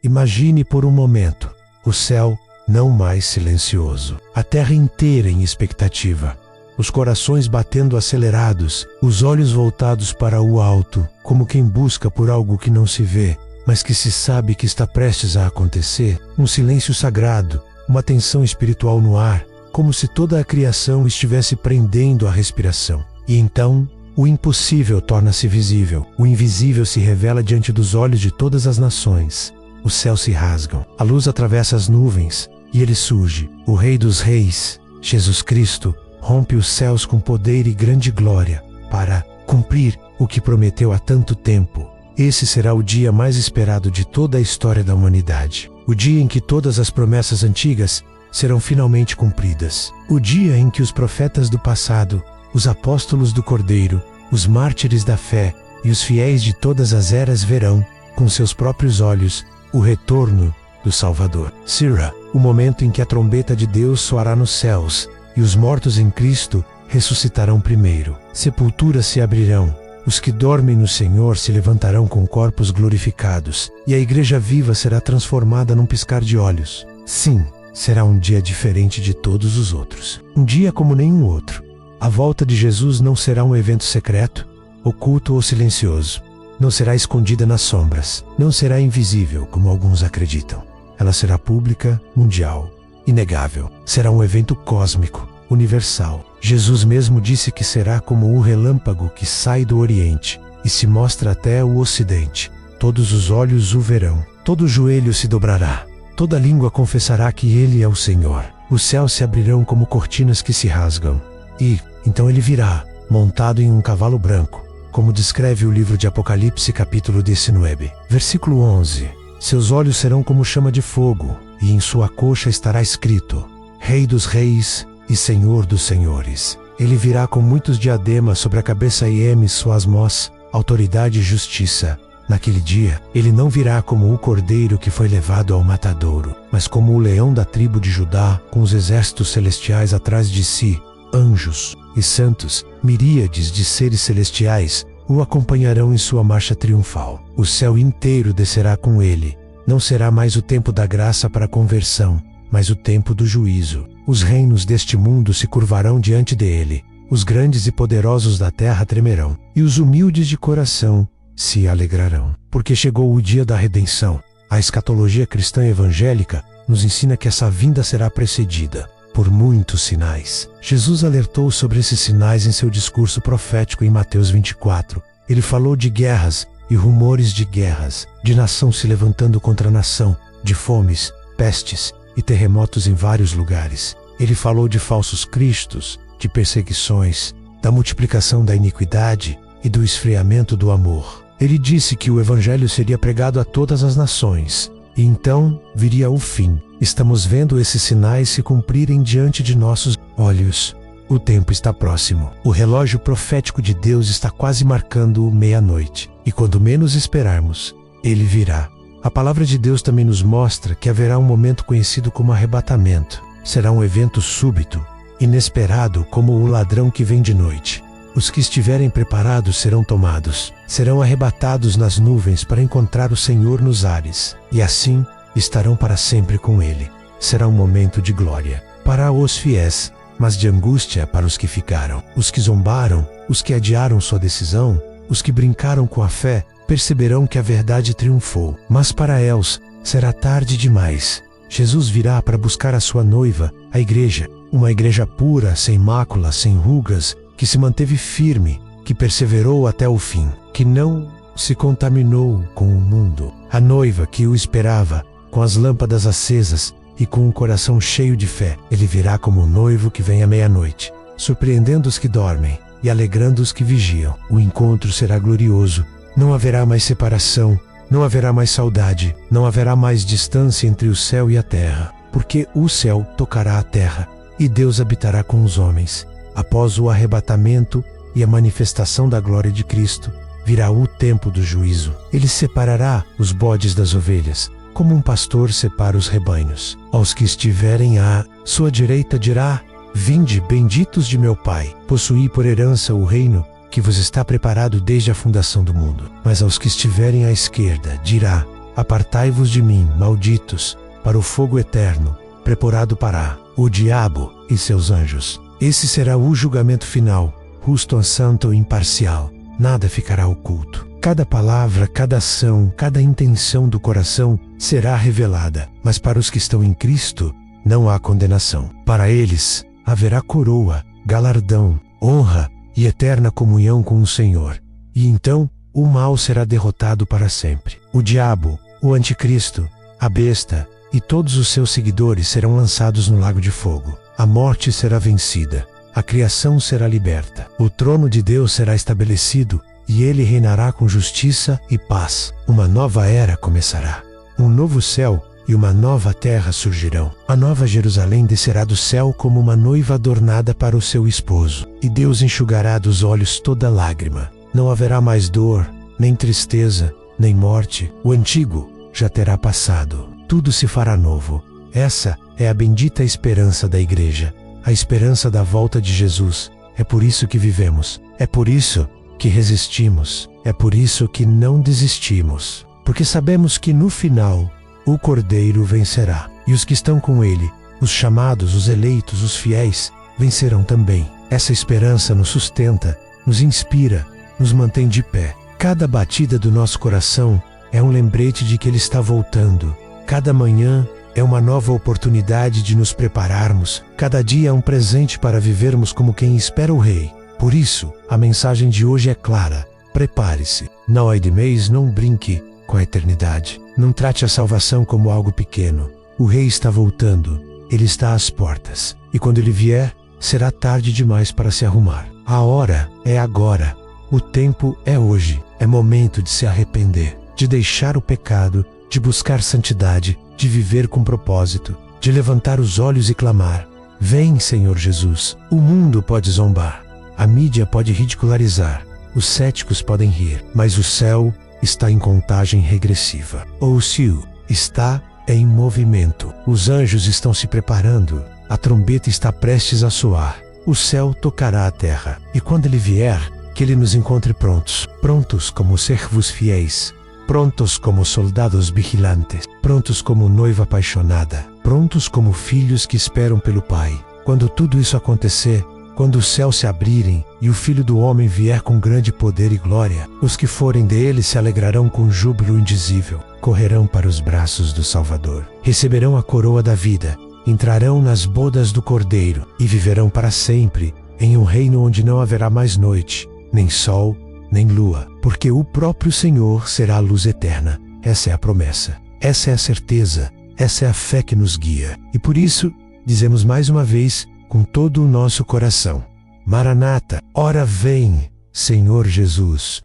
Imagine por um momento o céu não mais silencioso, a terra inteira em expectativa, os corações batendo acelerados, os olhos voltados para o alto, como quem busca por algo que não se vê, mas que se sabe que está prestes a acontecer, um silêncio sagrado, uma tensão espiritual no ar, como se toda a criação estivesse prendendo a respiração. E então, o impossível torna-se visível, o invisível se revela diante dos olhos de todas as nações. Os céus se rasgam, a luz atravessa as nuvens, e ele surge, o Rei dos Reis, Jesus Cristo, rompe os céus com poder e grande glória, para cumprir o que prometeu há tanto tempo. Esse será o dia mais esperado de toda a história da humanidade. O dia em que todas as promessas antigas serão finalmente cumpridas. O dia em que os profetas do passado, os apóstolos do Cordeiro, os mártires da fé e os fiéis de todas as eras verão, com seus próprios olhos, o retorno do Salvador. Sirah, o momento em que a trombeta de Deus soará nos céus, e os mortos em Cristo ressuscitarão primeiro. Sepulturas se abrirão, os que dormem no Senhor se levantarão com corpos glorificados, e a igreja viva será transformada num piscar de olhos. Sim, será um dia diferente de todos os outros. Um dia como nenhum outro. A volta de Jesus não será um evento secreto, oculto ou silencioso. Não será escondida nas sombras. Não será invisível, como alguns acreditam. Ela será pública, mundial, inegável. Será um evento cósmico, universal. Jesus mesmo disse que será como o relâmpago que sai do Oriente e se mostra até o Ocidente. Todos os olhos o verão. Todo joelho se dobrará. Toda língua confessará que Ele é o Senhor. Os céus se abrirão como cortinas que se rasgam. E, então ele virá, montado em um cavalo branco, como descreve o livro de Apocalipse capítulo 19. Versículo 11. Seus olhos serão como chama de fogo, e em sua coxa estará escrito: Rei dos Reis e Senhor dos Senhores. Ele virá com muitos diademas sobre a cabeça e suas mãos, autoridade e justiça. Naquele dia, ele não virá como o cordeiro que foi levado ao matadouro, mas como o leão da tribo de Judá, com os exércitos celestiais atrás de si. Anjos e santos, miríades de seres celestiais, o acompanharão em sua marcha triunfal. O céu inteiro descerá com ele. Não será mais o tempo da graça para a conversão, mas o tempo do juízo. Os reinos deste mundo se curvarão diante dele. Os grandes e poderosos da terra tremerão, e os humildes de coração se alegrarão. Porque chegou o dia da redenção. A escatologia cristã evangélica nos ensina que essa vinda será precedida por muitos sinais. Jesus alertou sobre esses sinais em seu discurso profético em Mateus 24. Ele falou de guerras e rumores de guerras, de nação se levantando contra nação, de fomes, pestes e terremotos em vários lugares. Ele falou de falsos cristos, de perseguições, da multiplicação da iniquidade e do esfriamento do amor. Ele disse que o evangelho seria pregado a todas as nações, e então viria o fim. Estamos vendo esses sinais se cumprirem diante de nossos olhos. O tempo está próximo. O relógio profético de Deus está quase marcando meia-noite. E quando menos esperarmos, ele virá. A palavra de Deus também nos mostra que haverá um momento conhecido como arrebatamento. Será um evento súbito, inesperado como o ladrão que vem de noite. Os que estiverem preparados serão tomados. Serão arrebatados nas nuvens para encontrar o Senhor nos ares. E assim estarão para sempre com ele. Será um momento de glória para os fiéis, mas de angústia para os que ficaram. Os que zombaram, os que adiaram sua decisão, os que brincaram com a fé, perceberão que a verdade triunfou. Mas para eles será tarde demais. Jesus virá para buscar a sua noiva, a igreja. Uma igreja pura, sem mácula, sem rugas, que se manteve firme, que perseverou até o fim, que não se contaminou com o mundo. A noiva que o esperava, com as lâmpadas acesas e com um coração cheio de fé. Ele virá como o noivo que vem à meia-noite, surpreendendo os que dormem e alegrando os que vigiam. O encontro será glorioso. Não haverá mais separação, não haverá mais saudade, não haverá mais distância entre o céu e a terra, porque o céu tocará a terra e Deus habitará com os homens. Após o arrebatamento e a manifestação da glória de Cristo, virá o tempo do juízo. Ele separará os bodes das ovelhas, como um pastor separa os rebanhos. Aos que estiverem à sua direita dirá: Vinde, benditos de meu Pai, possuí por herança o reino que vos está preparado desde a fundação do mundo. Mas aos que estiverem à esquerda dirá: Apartai-vos de mim, malditos, para o fogo eterno, preparado para o diabo e seus anjos. Esse será o julgamento final, justo, santo e imparcial. Nada ficará oculto. Cada palavra, cada ação, cada intenção do coração será revelada. Mas para os que estão em Cristo, não há condenação. Para eles, haverá coroa, galardão, honra e eterna comunhão com o Senhor. E então, o mal será derrotado para sempre. O diabo, o anticristo, a besta e todos os seus seguidores serão lançados no lago de fogo. A morte será vencida. A criação será liberta. O trono de Deus será estabelecido e ele reinará com justiça e paz. Uma nova era começará. Um novo céu e uma nova terra surgirão. A nova Jerusalém descerá do céu como uma noiva adornada para o seu esposo. E Deus enxugará dos olhos toda lágrima. Não haverá mais dor, nem tristeza, nem morte. O antigo já terá passado. Tudo se fará novo. Essa é a bendita esperança da igreja. A esperança da volta de Jesus. É por isso que vivemos. É por isso que resistimos. É por isso que não desistimos. Porque sabemos que no final, o Cordeiro vencerá. E os que estão com ele, os chamados, os eleitos, os fiéis, vencerão também. Essa esperança nos sustenta, nos inspira, nos mantém de pé. Cada batida do nosso coração é um lembrete de que ele está voltando. Cada manhã é uma nova oportunidade de nos prepararmos. Cada dia é um presente para vivermos como quem espera o Rei. Por isso, a mensagem de hoje é clara. Prepare-se. Não ai de mês, não brinque com a eternidade. Não trate a salvação como algo pequeno. O Rei está voltando. Ele está às portas. E quando ele vier, será tarde demais para se arrumar. A hora é agora. O tempo é hoje. É momento de se arrepender, de deixar o pecado, de buscar santidade, de viver com propósito, de levantar os olhos e clamar: vem, Senhor Jesus. O mundo pode zombar, a mídia pode ridicularizar, os céticos podem rir, mas o céu está em contagem regressiva. O céu está em movimento. Os anjos estão se preparando, a trombeta está prestes a soar. O céu tocará a terra, e quando ele vier, que ele nos encontre prontos, prontos como servos fiéis, prontos como soldados vigilantes, prontos como noiva apaixonada, prontos como filhos que esperam pelo Pai. Quando tudo isso acontecer, quando os céus se abrirem e o Filho do Homem vier com grande poder e glória, os que forem dele se alegrarão com júbilo indizível, correrão para os braços do Salvador, receberão a coroa da vida, entrarão nas bodas do Cordeiro e viverão para sempre em um reino onde não haverá mais noite, nem sol, nem lua, porque o próprio Senhor será a luz eterna. Essa é a promessa, essa é a certeza, essa é a fé que nos guia. E por isso, dizemos mais uma vez, com todo o nosso coração: Maranata, ora vem, Senhor Jesus.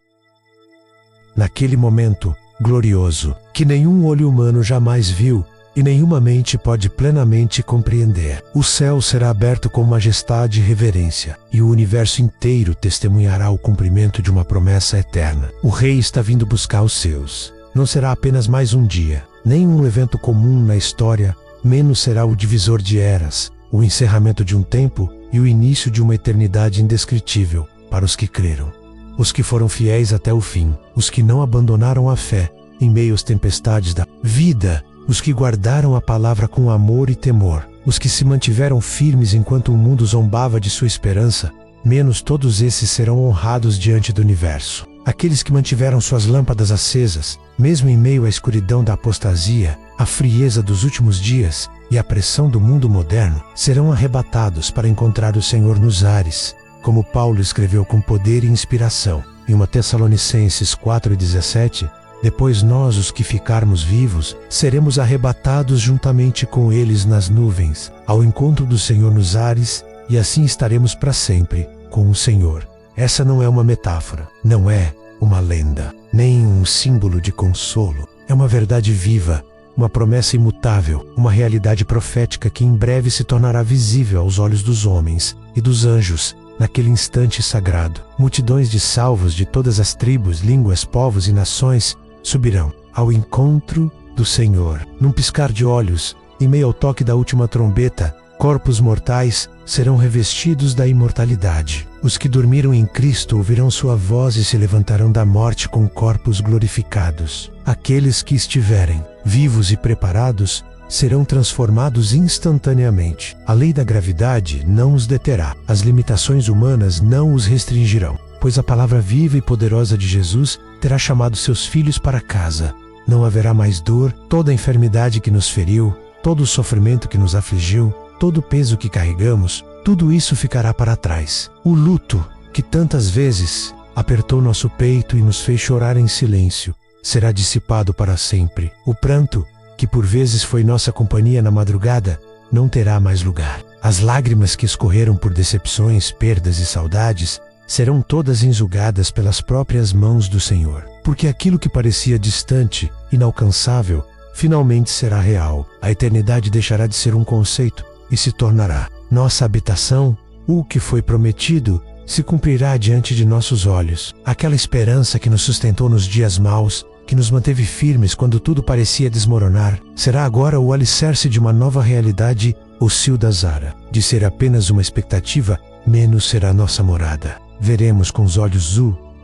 Naquele momento glorioso, que nenhum olho humano jamais viu, e nenhuma mente pode plenamente compreender, o céu será aberto com majestade e reverência, e o universo inteiro testemunhará o cumprimento de uma promessa eterna. O Rei está vindo buscar os seus. Não será apenas mais um dia, nem um evento comum na história, menos será o divisor de eras, o encerramento de um tempo e o início de uma eternidade indescritível para os que creram. Os que foram fiéis até o fim, os que não abandonaram a fé em meio às tempestades da vida, os que guardaram a palavra com amor e temor, os que se mantiveram firmes enquanto o mundo zombava de sua esperança, menos todos esses serão honrados diante do universo. Aqueles que mantiveram suas lâmpadas acesas, mesmo em meio à escuridão da apostasia, à frieza dos últimos dias e à pressão do mundo moderno, serão arrebatados para encontrar o Senhor nos ares, como Paulo escreveu com poder e inspiração em 1 Tessalonicenses 4:17. Depois nós, os que ficarmos vivos, seremos arrebatados juntamente com eles nas nuvens, ao encontro do Senhor nos ares, e assim estaremos para sempre com o Senhor. Essa não é uma metáfora, não é uma lenda, nem um símbolo de consolo. É uma verdade viva, uma promessa imutável, uma realidade profética que em breve se tornará visível aos olhos dos homens e dos anjos. Naquele instante sagrado, multidões de salvos de todas as tribos, línguas, povos e nações subirão ao encontro do Senhor. Num piscar de olhos, em meio ao toque da última trombeta, corpos mortais serão revestidos da imortalidade. Os que dormiram em Cristo ouvirão sua voz e se levantarão da morte com corpos glorificados. Aqueles que estiverem vivos e preparados serão transformados instantaneamente. A lei da gravidade não os deterá. As limitações humanas não os restringirão, pois a palavra viva e poderosa de Jesus terá chamado seus filhos para casa. Não haverá mais dor, toda a enfermidade que nos feriu, todo o sofrimento que nos afligiu, todo o peso que carregamos, tudo isso ficará para trás. O luto, que tantas vezes apertou nosso peito e nos fez chorar em silêncio, será dissipado para sempre. O pranto, que por vezes foi nossa companhia na madrugada, não terá mais lugar. As lágrimas que escorreram por decepções, perdas e saudades serão todas enxugadas pelas próprias mãos do Senhor. Porque aquilo que parecia distante, inalcançável, finalmente será real. A eternidade deixará de ser um conceito e se tornará nossa habitação. O que foi prometido se cumprirá diante de nossos olhos. Aquela esperança que nos sustentou nos dias maus, que nos manteve firmes quando tudo parecia desmoronar, será agora o alicerce de uma nova realidade, o cio da Zara. De ser apenas uma expectativa, menos será nossa morada. Veremos com os olhos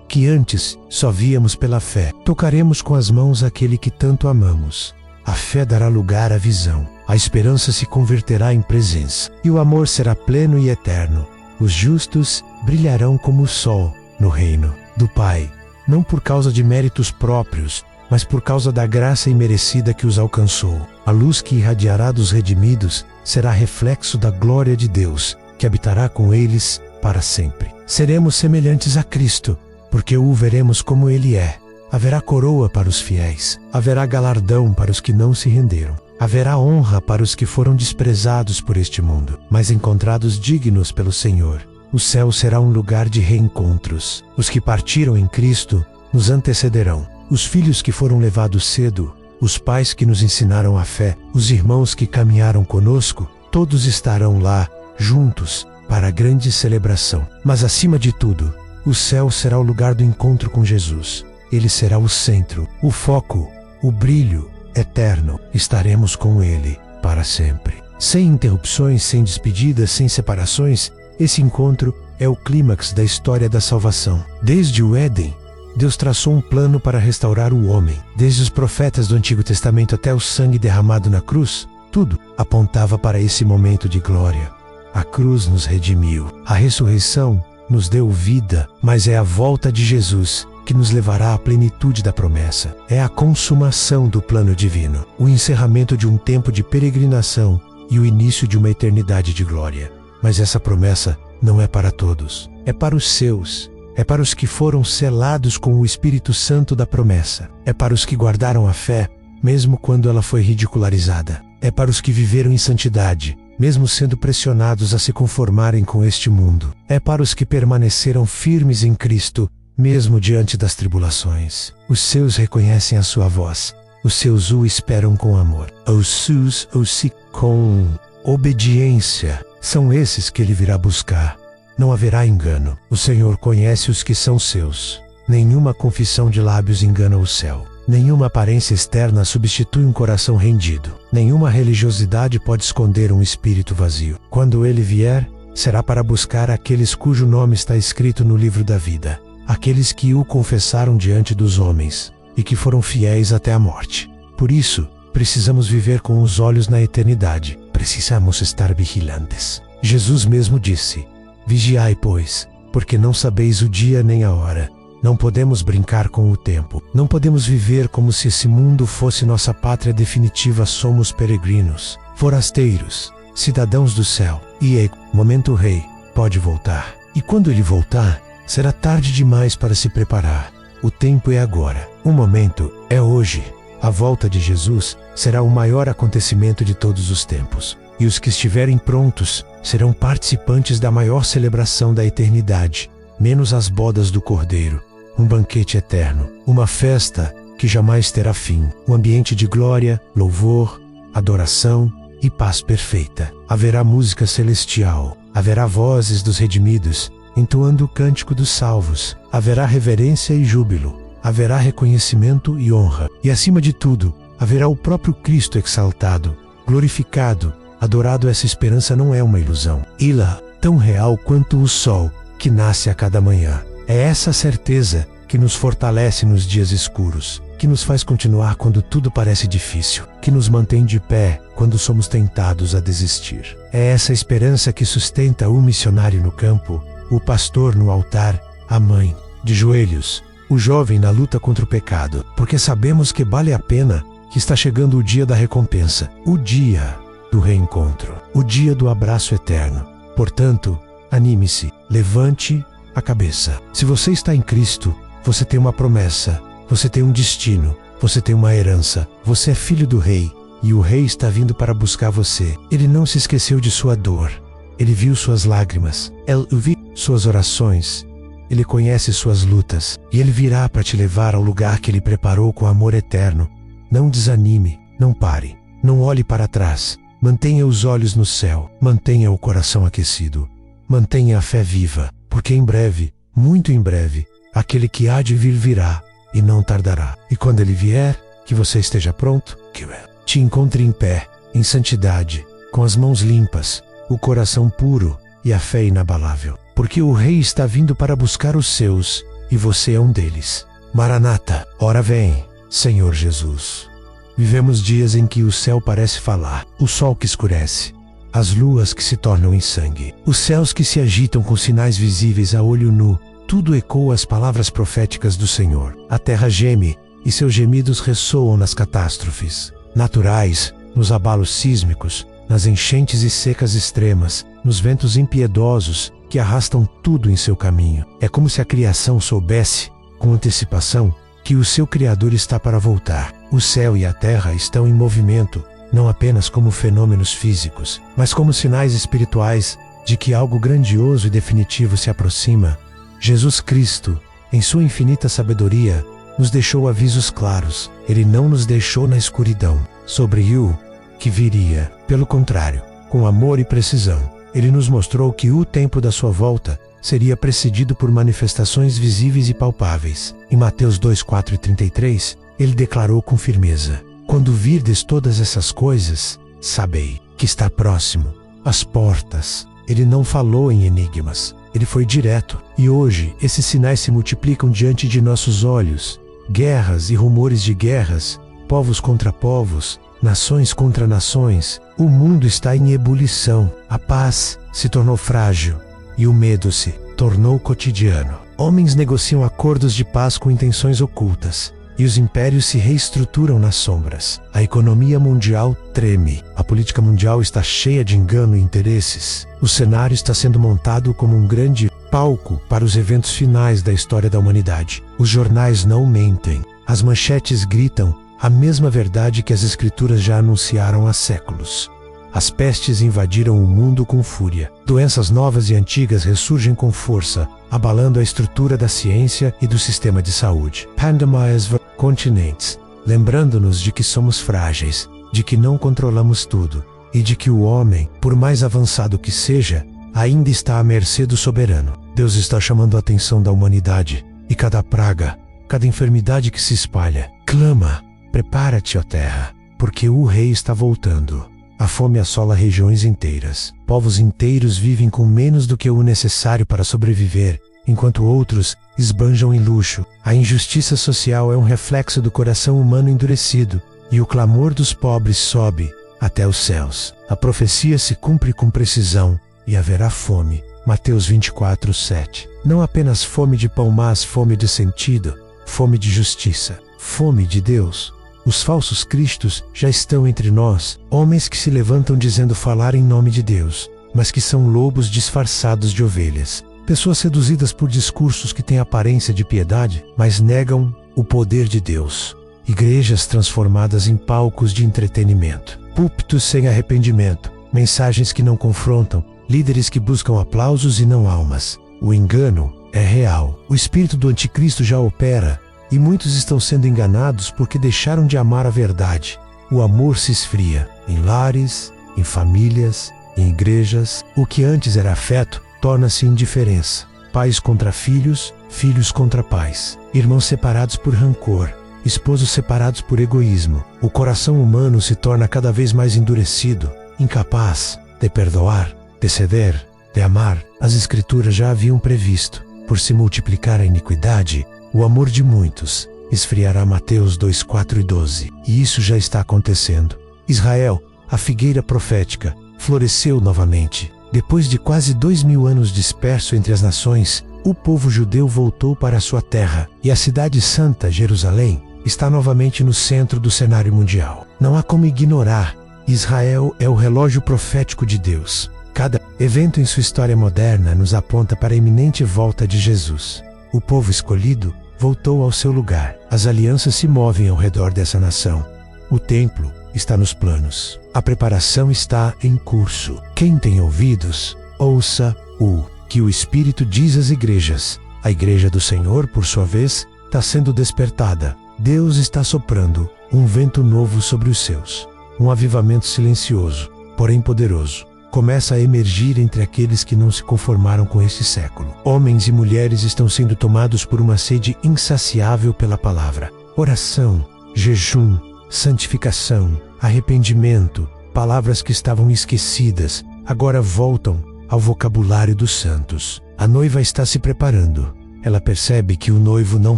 que antes só víamos pela fé. Tocaremos com as mãos aquele que tanto amamos. A fé dará lugar à visão. A esperança se converterá em presença. E o amor será pleno e eterno. Os justos brilharão como o sol no reino do Pai. Não por causa de méritos próprios, mas por causa da graça imerecida que os alcançou. A luz que irradiará dos redimidos será reflexo da glória de Deus, que habitará com eles para sempre. Seremos semelhantes a Cristo, porque o veremos como Ele é. Haverá coroa para os fiéis, haverá galardão para os que não se renderam. Haverá honra para os que foram desprezados por este mundo, mas encontrados dignos pelo Senhor. O céu será um lugar de reencontros. Os que partiram em Cristo nos antecederão. Os filhos que foram levados cedo, os pais que nos ensinaram a fé, os irmãos que caminharam conosco, todos estarão lá, juntos, para a grande celebração. Mas acima de tudo, o céu será o lugar do encontro com Jesus. Ele será o centro, o foco, o brilho eterno. Estaremos com Ele para sempre. Sem interrupções, sem despedidas, sem separações, esse encontro é o clímax da história da salvação. Desde o Éden, Deus traçou um plano para restaurar o homem. Desde os profetas do Antigo Testamento até o sangue derramado na cruz, tudo apontava para esse momento de glória. A cruz nos redimiu. A ressurreição nos deu vida, mas é a volta de Jesus que nos levará à plenitude da promessa. É a consumação do plano divino, o encerramento de um tempo de peregrinação e o início de uma eternidade de glória. Mas essa promessa não é para todos. É para os seus. É para os que foram selados com o Espírito Santo da promessa. É para os que guardaram a fé, mesmo quando ela foi ridicularizada. É para os que viveram em santidade, mesmo sendo pressionados a se conformarem com este mundo. É para os que permaneceram firmes em Cristo, mesmo diante das tribulações. Os seus reconhecem a sua voz. Os seus o esperam com amor. Os seus o se com obediência. São esses que ele virá buscar. Não haverá engano. O Senhor conhece os que são seus. Nenhuma confissão de lábios engana o céu. Nenhuma aparência externa substitui um coração rendido. Nenhuma religiosidade pode esconder um espírito vazio. Quando ele vier, será para buscar aqueles cujo nome está escrito no livro da vida. Aqueles que o confessaram diante dos homens e que foram fiéis até a morte. Por isso, precisamos viver com os olhos na eternidade. Precisamos estar vigilantes. Jesus mesmo disse: vigiai, pois, porque não sabeis o dia nem a hora. Não podemos brincar com o tempo. Não podemos viver como se esse mundo fosse nossa pátria definitiva. Somos peregrinos, forasteiros, cidadãos do céu. E momento o rei pode voltar. E quando ele voltar, será tarde demais para se preparar. O tempo é agora. O momento é hoje. A volta de Jesus será o maior acontecimento de todos os tempos. E os que estiverem prontos serão participantes da maior celebração da eternidade, menos as bodas do Cordeiro. Um banquete eterno, uma festa que jamais terá fim. Um ambiente de glória, louvor, adoração e paz perfeita. Haverá música celestial. Haverá vozes dos redimidos entoando o cântico dos salvos. Haverá reverência e júbilo. Haverá reconhecimento e honra. E acima de tudo, haverá o próprio Cristo exaltado, glorificado Adorado, essa esperança não é uma ilusão. Ela, tão real quanto o sol que nasce a cada manhã. É essa certeza que nos fortalece nos dias escuros, que nos faz continuar quando tudo parece difícil, que nos mantém de pé quando somos tentados a desistir. É essa esperança que sustenta o missionário no campo, o pastor no altar, a mãe de joelhos, o jovem na luta contra o pecado, porque sabemos que vale a pena, que está chegando o dia da recompensa, o dia do reencontro, o dia do abraço eterno. Portanto, anime-se, levante a cabeça. Se você está em Cristo, você tem uma promessa, você tem um destino, você tem uma herança, você é filho do Rei, e o Rei está vindo para buscar você. Ele não se esqueceu de sua dor, ele viu suas lágrimas, ele viu suas orações, ele conhece suas lutas, e ele virá para te levar ao lugar que ele preparou com amor eterno. Não desanime, não pare, não olhe para trás, mantenha os olhos no céu, mantenha o coração aquecido, mantenha a fé viva, porque em breve, muito em breve, aquele que há de vir virá, e não tardará. E quando ele vier, que você esteja pronto, que te encontre em pé, em santidade, com as mãos limpas, o coração puro e a fé inabalável. Porque o Rei está vindo para buscar os seus, e você é um deles. Maranata, ora vem, Senhor Jesus. Vivemos dias em que o céu parece falar, o sol que escurece, as luas que se tornam em sangue, os céus que se agitam com sinais visíveis a olho nu. Tudo ecoa as palavras proféticas do Senhor. A terra geme, e seus gemidos ressoam nas catástrofes naturais, nos abalos sísmicos, nas enchentes e secas extremas, nos ventos impiedosos que arrastam tudo em seu caminho. É como se a criação soubesse, com antecipação, que o seu Criador está para voltar. O céu e a terra estão em movimento, não apenas como fenômenos físicos, mas como sinais espirituais de que algo grandioso e definitivo se aproxima. Jesus Cristo, em sua infinita sabedoria, nos deixou avisos claros. Ele não nos deixou na escuridão sobre o que viria. Pelo contrário, com amor e precisão, ele nos mostrou que o tempo da sua volta seria precedido por manifestações visíveis e palpáveis. Em Mateus 2:4 e 33, ele declarou com firmeza: quando virdes todas essas coisas, sabei que está próximo, às portas. Ele não falou em enigmas, ele foi direto. E hoje, esses sinais se multiplicam diante de nossos olhos. Guerras e rumores de guerras, povos contra povos, nações contra nações. O mundo está em ebulição. A paz se tornou frágil e o medo se tornou cotidiano. Homens negociam acordos de paz com intenções ocultas, e os impérios se reestruturam nas sombras. A economia mundial treme. A política mundial está cheia de engano e interesses. O cenário está sendo montado como um grande palco para os eventos finais da história da humanidade. Os jornais não mentem. As manchetes gritam a mesma verdade que as escrituras já anunciaram há séculos. As pestes invadiram o mundo com fúria. Doenças novas e antigas ressurgem com força, abalando a estrutura da ciência e do sistema de saúde. Pandemias continentes, lembrando-nos de que somos frágeis, de que não controlamos tudo, e de que o homem, por mais avançado que seja, ainda está à mercê do soberano. Deus está chamando a atenção da humanidade, e cada praga, cada enfermidade que se espalha, clama: prepara-te, ó terra, porque o Rei está voltando. A fome assola regiões inteiras. Povos inteiros vivem com menos do que o necessário para sobreviver, enquanto outros esbanjam em luxo. A injustiça social é um reflexo do coração humano endurecido, e o clamor dos pobres sobe até os céus. A profecia se cumpre com precisão, e haverá fome. Mateus 24:7. Não apenas fome de pão, mas fome de sentido, fome de justiça, fome de Deus. Os falsos cristos já estão entre nós, homens que se levantam dizendo falar em nome de Deus, mas que são lobos disfarçados de ovelhas. Pessoas seduzidas por discursos que têm aparência de piedade, mas negam o poder de Deus. Igrejas transformadas em palcos de entretenimento. Púlpitos sem arrependimento. Mensagens que não confrontam. Líderes que buscam aplausos e não almas. O engano é real. O espírito do anticristo já opera, e muitos estão sendo enganados porque deixaram de amar a verdade. O amor se esfria. Em lares, em famílias, em igrejas. O que antes era afeto torna-se indiferença. Pais contra filhos, filhos contra pais. Irmãos separados por rancor, esposos separados por egoísmo. O coração humano se torna cada vez mais endurecido, incapaz de perdoar, de ceder, de amar. As Escrituras já haviam previsto, por se multiplicar a iniquidade, o amor de muitos esfriará. Mateus 2, 4 e 12. E isso já está acontecendo. Israel, a figueira profética, floresceu novamente. Depois de quase 2000 anos disperso entre as nações, o povo judeu voltou para sua terra, e a cidade santa, Jerusalém, está novamente no centro do cenário mundial. Não há como ignorar: Israel é o relógio profético de Deus. Cada evento em sua história moderna nos aponta para a iminente volta de Jesus. O povo escolhido voltou ao seu lugar. As alianças se movem ao redor dessa nação. O templo está nos planos. A preparação está em curso. Quem tem ouvidos, ouça o que o Espírito diz às igrejas. A igreja do Senhor, por sua vez, está sendo despertada. Deus está soprando um vento novo sobre os seus. Um avivamento silencioso, porém poderoso, começa a emergir entre aqueles que não se conformaram com este século. Homens e mulheres estão sendo tomados por uma sede insaciável pela palavra. Oração, jejum, santificação, arrependimento, palavras que estavam esquecidas, agora voltam ao vocabulário dos santos. A noiva está se preparando. Ela percebe que o noivo não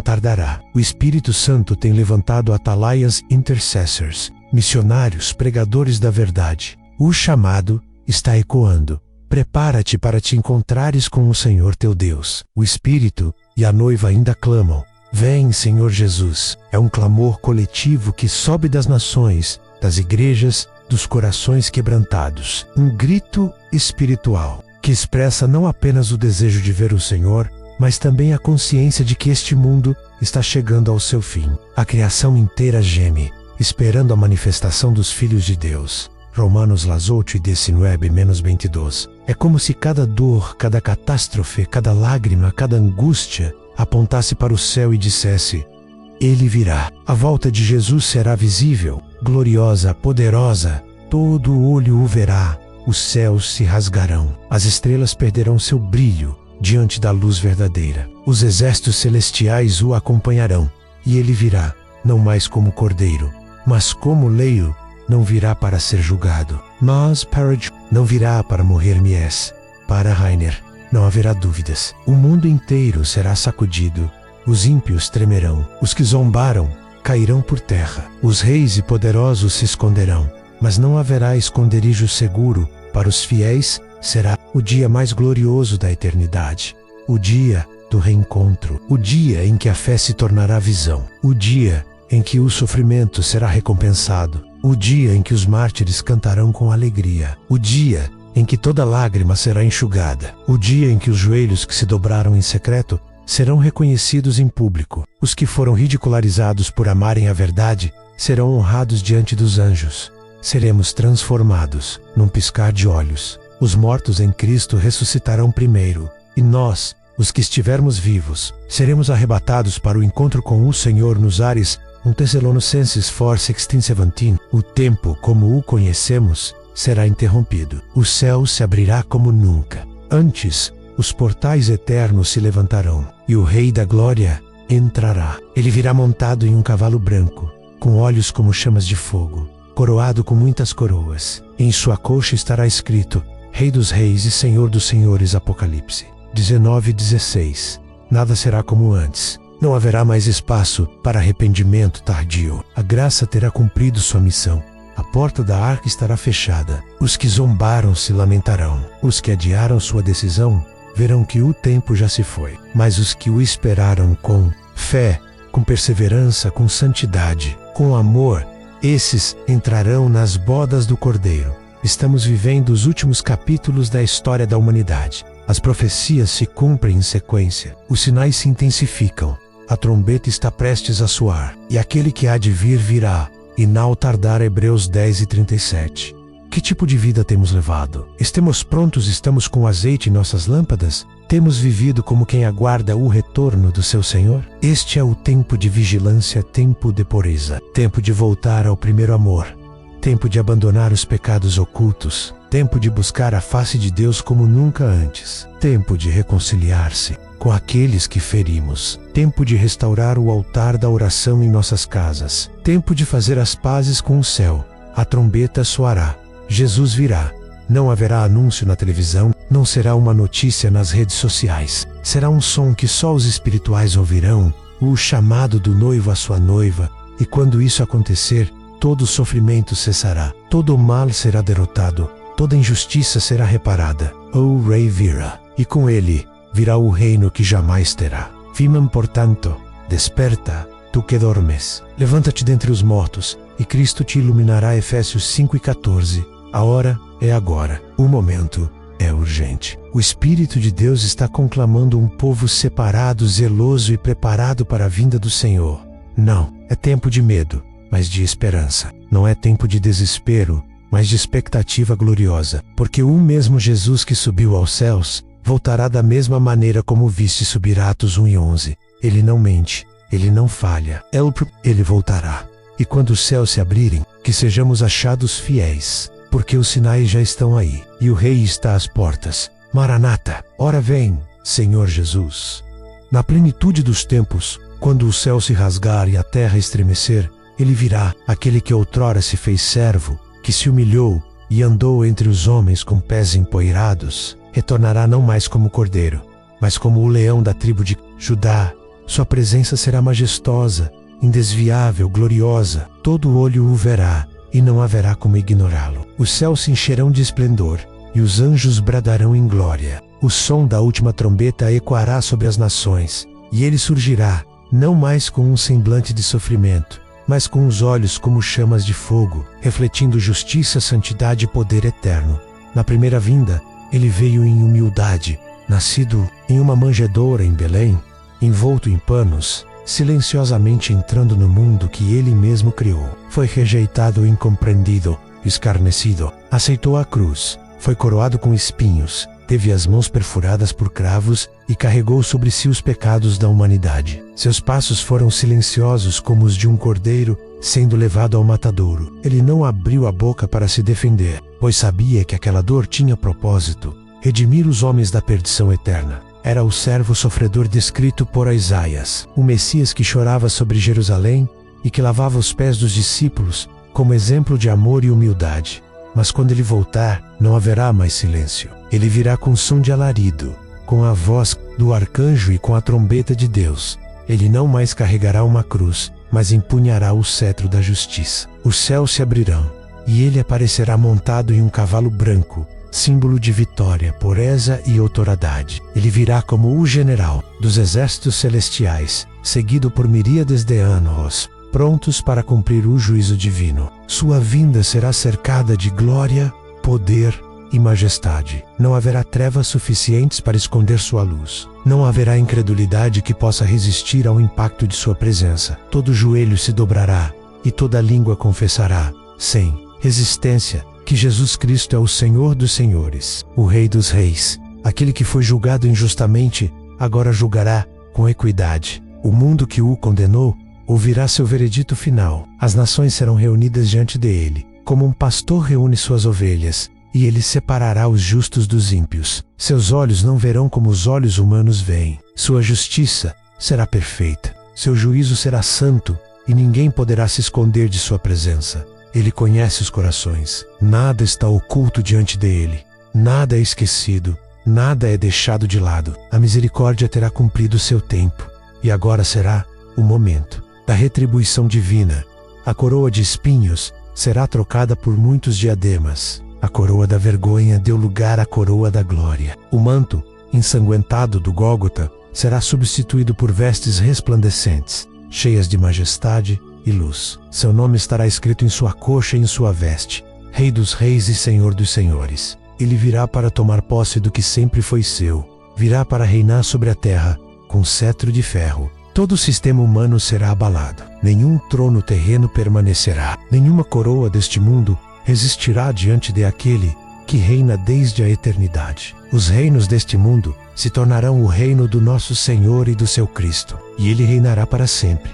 tardará. O Espírito Santo tem levantado atalaias intercessors, missionários, pregadores da verdade. O chamado está ecoando. Prepara-te para te encontrares com o Senhor teu Deus. O Espírito e a noiva ainda clamam: vem, Senhor Jesus. É um clamor coletivo que sobe das nações, das igrejas, dos corações quebrantados. Um grito espiritual que expressa não apenas o desejo de ver o Senhor, mas também a consciência de que este mundo está chegando ao seu fim. A criação inteira geme, esperando a manifestação dos filhos de Deus. Romanos 8:19-22. É como se cada dor, cada catástrofe, cada lágrima, cada angústia apontasse para o céu e dissesse: Ele virá. A volta de Jesus será visível, gloriosa, poderosa. Todo olho o verá. Os céus se rasgarão. As estrelas perderão seu brilho diante da luz verdadeira. Os exércitos celestiais o acompanharão. E ele virá, não mais como cordeiro, mas como leiro. Não virá para ser julgado, mas não virá para morrer. Mies, para Rainer, não haverá dúvidas. O mundo inteiro será sacudido. Os ímpios tremerão. Os que zombaram cairão por terra. Os reis e poderosos se esconderão. Mas não haverá esconderijo seguro. Para os fiéis será o dia mais glorioso da eternidade. O dia do reencontro. O dia em que a fé se tornará visão. O dia em que o sofrimento será recompensado. O dia em que os mártires cantarão com alegria. O dia em que toda lágrima será enxugada. O dia em que os joelhos que se dobraram em secreto serão reconhecidos em público. Os que foram ridicularizados por amarem a verdade serão honrados diante dos anjos. Seremos transformados num piscar de olhos. Os mortos em Cristo ressuscitarão primeiro. E nós, os que estivermos vivos, seremos arrebatados para o encontro com o Senhor nos ares. 1 Tessalonicenses 4:16-17. O tempo, como o conhecemos, será interrompido. O céu se abrirá como nunca. Antes, os portais eternos se levantarão, e o Rei da Glória entrará. Ele virá montado em um cavalo branco, com olhos como chamas de fogo, coroado com muitas coroas. Em sua coxa estará escrito: Rei dos Reis e Senhor dos Senhores. Apocalipse 19:16. Nada será como antes. Não haverá mais espaço para arrependimento tardio. A graça terá cumprido sua missão. A porta da arca estará fechada. Os que zombaram se lamentarão. Os que adiaram sua decisão verão que o tempo já se foi. Mas os que o esperaram com fé, com perseverança, com santidade, com amor, esses entrarão nas bodas do Cordeiro. Estamos vivendo os últimos capítulos da história da humanidade. As profecias se cumprem em sequência. Os sinais se intensificam. A trombeta está prestes a soar, e aquele que há de vir virá, e não tardar. Hebreus 10:37. Que tipo de vida temos levado? Estamos prontos? Estamos com azeite em nossas lâmpadas? Temos vivido como quem aguarda o retorno do seu Senhor? Este é o tempo de vigilância, tempo de pureza, tempo de voltar ao primeiro amor, tempo de abandonar os pecados ocultos, tempo de buscar a face de Deus como nunca antes, tempo de reconciliar-se com aqueles que ferimos, tempo de restaurar o altar da oração em nossas casas, tempo de fazer as pazes com o céu. A trombeta soará. Jesus virá. Não haverá anúncio na televisão, não será uma notícia nas redes sociais. Será um som que só os espirituais ouvirão, o chamado do noivo à sua noiva, e quando isso acontecer, todo o sofrimento cessará, todo o mal será derrotado, toda injustiça será reparada. O Rei virá, e com ele virá o reino que jamais terá. Fiman, portanto, desperta, tu que dormes. Levanta-te dentre os mortos, e Cristo te iluminará. Efésios 5:14. A hora é agora, o momento é urgente. O Espírito de Deus está conclamando um povo separado, zeloso e preparado para a vinda do Senhor. Não é tempo de medo, mas de esperança. Não é tempo de desespero, mas de expectativa gloriosa. Porque o mesmo Jesus que subiu aos céus, voltará da mesma maneira como viste subir. Atos 1:11. Ele não mente, ele não falha. Ele voltará. E quando os céus se abrirem, que sejamos achados fiéis, porque os sinais já estão aí, e o Rei está às portas. Maranata, ora vem, Senhor Jesus. Na plenitude dos tempos, quando o céu se rasgar e a terra estremecer, ele virá, aquele que outrora se fez servo, que se humilhou e andou entre os homens com pés empoeirados, retornará não mais como cordeiro, mas como o leão da tribo de Judá. Sua presença será majestosa, indesviável, gloriosa. Todo olho o verá, e não haverá como ignorá-lo. Os céus se encherão de esplendor, e os anjos bradarão em glória. O som da última trombeta ecoará sobre as nações, e ele surgirá, não mais com um semblante de sofrimento, mas com os olhos como chamas de fogo, refletindo justiça, santidade e poder eterno. Na primeira vinda, ele veio em humildade, nascido em uma manjedoura em Belém, envolto em panos, silenciosamente entrando no mundo que ele mesmo criou. Foi rejeitado, incompreendido, escarnecido. Aceitou a cruz, foi coroado com espinhos, teve as mãos perfuradas por cravos e carregou sobre si os pecados da humanidade. Seus passos foram silenciosos como os de um cordeiro sendo levado ao matadouro. Ele não abriu a boca para se defender, pois sabia que aquela dor tinha propósito: redimir os homens da perdição eterna. Era o servo sofredor descrito por Isaías, o Messias que chorava sobre Jerusalém e que lavava os pés dos discípulos como exemplo de amor e humildade. Mas quando ele voltar, não haverá mais silêncio. Ele virá com som de alarido, com a voz do arcanjo e com a trombeta de Deus. Ele não mais carregará uma cruz, mas empunhará o cetro da justiça. Os céus se abrirão, e ele aparecerá montado em um cavalo branco, símbolo de vitória, pureza e autoridade. Ele virá como o general dos exércitos celestiais, seguido por miríades de anjos, prontos para cumprir o juízo divino. Sua vinda será cercada de glória, poder e majestade. Não haverá trevas suficientes para esconder sua luz. Não haverá incredulidade que possa resistir ao impacto de sua presença. Todo joelho se dobrará e toda língua confessará, sem resistência, que Jesus Cristo é o Senhor dos senhores, o Rei dos reis. Aquele que foi julgado injustamente, agora julgará com equidade. O mundo que o condenou ouvirá seu veredito final. As nações serão reunidas diante dele, como um pastor reúne suas ovelhas, e ele separará os justos dos ímpios. Seus olhos não verão como os olhos humanos veem. Sua justiça será perfeita. Seu juízo será santo, e ninguém poderá se esconder de sua presença. Ele conhece os corações. Nada está oculto diante dele. Nada é esquecido. Nada é deixado de lado. A misericórdia terá cumprido seu tempo, e agora será o momento da retribuição divina. A coroa de espinhos será trocada por muitos diademas. A coroa da vergonha deu lugar à coroa da glória. O manto ensanguentado do Gólgota será substituído por vestes resplandecentes, cheias de majestade e luz. Seu nome estará escrito em sua coxa e em sua veste: Rei dos reis e Senhor dos senhores. Ele virá para tomar posse do que sempre foi seu. Virá para reinar sobre a terra com cetro de ferro. Todo o sistema humano será abalado. Nenhum trono terreno permanecerá. Nenhuma coroa deste mundo resistirá diante de aquele que reina desde a eternidade. Os reinos deste mundo se tornarão o reino do nosso Senhor e do seu Cristo, e ele reinará para sempre.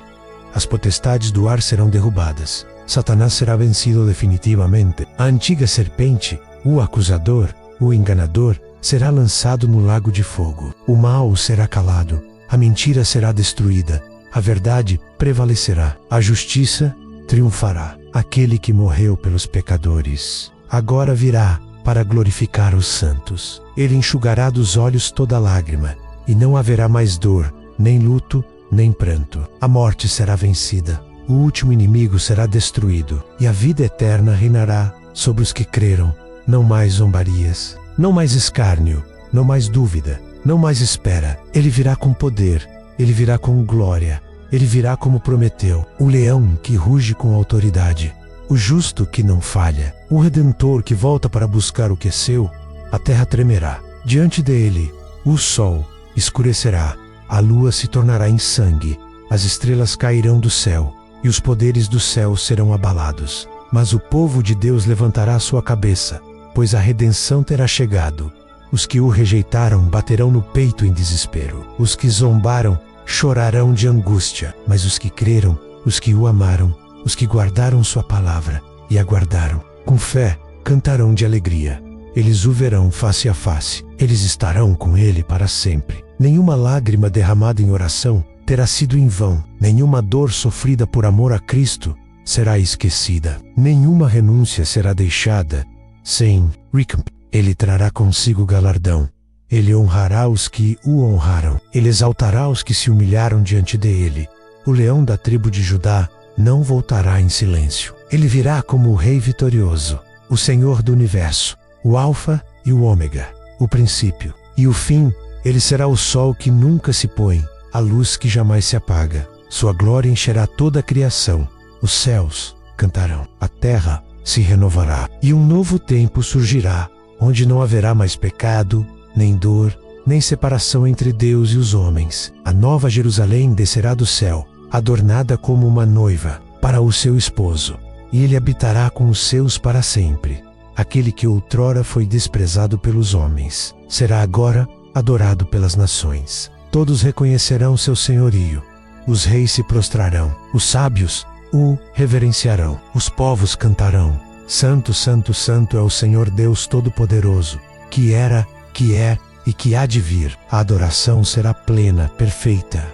As potestades do ar serão derrubadas. Satanás será vencido definitivamente. A antiga serpente, o acusador, o enganador, será lançado no lago de fogo. O mal será calado. A mentira será destruída, a verdade prevalecerá, a justiça triunfará. Aquele que morreu pelos pecadores agora virá para glorificar os santos. Ele enxugará dos olhos toda lágrima, e não haverá mais dor, nem luto, nem pranto. A morte será vencida, o último inimigo será destruído, e a vida eterna reinará sobre os que creram. Não mais zombarias, não mais escárnio, não mais dúvida, não mais espera. Ele virá com poder, ele virá com glória, ele virá como prometeu, o leão que ruge com autoridade, o justo que não falha, o Redentor que volta para buscar o que é seu. A terra tremerá diante dele, o sol escurecerá, a lua se tornará em sangue, as estrelas cairão do céu, e os poderes do céu serão abalados. Mas o povo de Deus levantará sua cabeça, pois a redenção terá chegado. Os que o rejeitaram baterão no peito em desespero. Os que zombaram chorarão de angústia, mas os que creram, os que o amaram, os que guardaram sua palavra e aguardaram, com fé, cantarão de alegria. Eles o verão face a face, eles estarão com ele para sempre. Nenhuma lágrima derramada em oração terá sido em vão, nenhuma dor sofrida por amor a Cristo será esquecida, nenhuma renúncia será deixada sem recompensa. Ele trará consigo galardão. Ele honrará os que o honraram. Ele exaltará os que se humilharam diante dele. O leão da tribo de Judá não voltará em silêncio. Ele virá como o rei vitorioso, o Senhor do universo, o Alfa e o Ômega, o princípio e o fim. Ele será o sol que nunca se põe, a luz que jamais se apaga. Sua glória encherá toda a criação. Os céus cantarão, a terra se renovará, e um novo tempo surgirá, onde não haverá mais pecado, nem dor, nem separação entre Deus e os homens. A nova Jerusalém descerá do céu, adornada como uma noiva, para o seu esposo, e ele habitará com os seus para sempre. Aquele que outrora foi desprezado pelos homens, será agora adorado pelas nações. Todos reconhecerão seu senhorio. Os reis se prostrarão, os sábios o reverenciarão, os povos cantarão: Santo, Santo, Santo é o Senhor Deus Todo-Poderoso, que era, que é e que há de vir. A adoração será plena, perfeita,